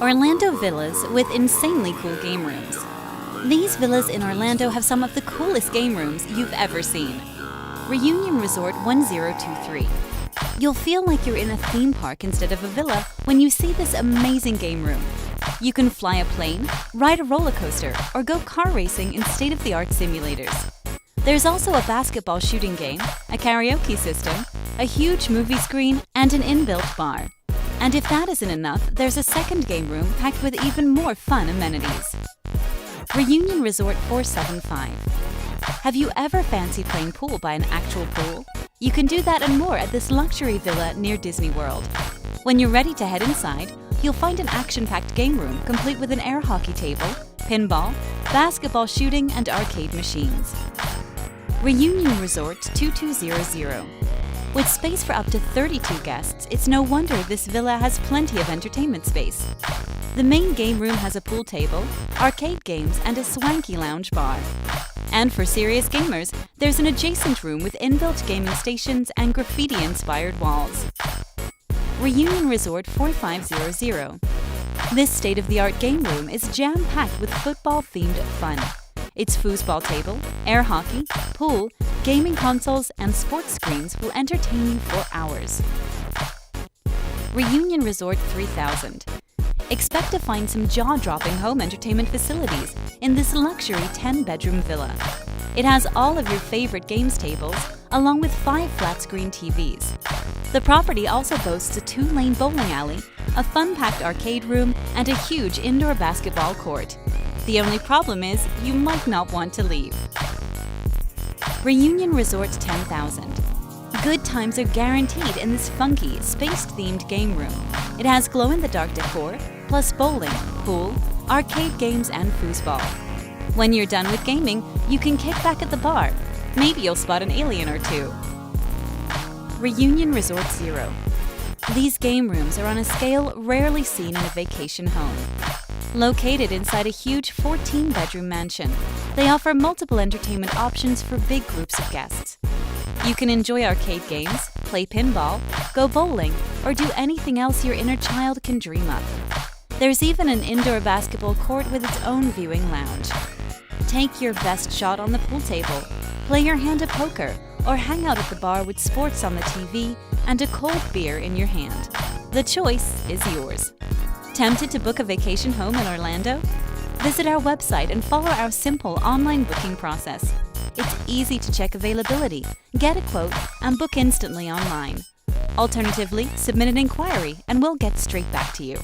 Orlando villas with insanely cool game rooms. These villas in Orlando have some of the coolest game rooms you've ever seen. Reunion Resort 1023. You'll feel like you're in a theme park instead of a villa when you see this amazing game room. You can fly a plane, ride a roller coaster, or go car racing in state-of-the-art simulators. There's also a basketball shooting game, a karaoke system, a huge movie screen, and an inbuilt bar. And if that isn't enough, there's a second game room packed with even more fun amenities. Reunion Resort 475. Have you ever fancied playing pool by an actual pool? You can do that and more at this luxury villa near Disney World. When you're ready to head inside, you'll find an action-packed game room complete with an air hockey table, pinball, basketball shooting, and arcade machines. Reunion Resort 2200. With space for up to 32 guests, it's no wonder this villa has plenty of entertainment space. The main game room has a pool table, arcade games, and a swanky lounge bar. And for serious gamers, there's an adjacent room with inbuilt gaming stations and graffiti-inspired walls. Reunion Resort 4500. This state-of-the-art game room is jam-packed with football-themed fun. Its foosball table, air hockey, pool, gaming consoles, and sports screens will entertain you for hours. Reunion Resort 3000. Expect to find some jaw-dropping home entertainment facilities in this luxury 10-bedroom villa. It has all of your favorite games tables, along with 5 flat-screen TVs. The property also boasts a 2-lane bowling alley, a fun-packed arcade room, and a huge indoor basketball court. The only problem is you might not want to leave. Reunion Resort 10,000. Good times are guaranteed in this funky, space-themed game room. It has glow-in-the-dark decor, plus bowling, pool, arcade games, and foosball. When you're done with gaming, you can kick back at the bar. Maybe you'll spot an alien or two. Reunion Resort 0. These game rooms are on a scale rarely seen in a vacation home. Located inside a huge 14-bedroom mansion, they offer multiple entertainment options for big groups of guests. You can enjoy arcade games, play pinball, go bowling, or do anything else your inner child can dream of. There's even an indoor basketball court with its own viewing lounge. Take your best shot on the pool table, play your hand at poker, or hang out at the bar with sports on the TV and a cold beer in your hand. The choice is yours. Tempted to book a vacation home in Orlando? Visit our website and follow our simple online booking process. It's easy to check availability, get a quote, and book instantly online. Alternatively, submit an inquiry and we'll get straight back to you.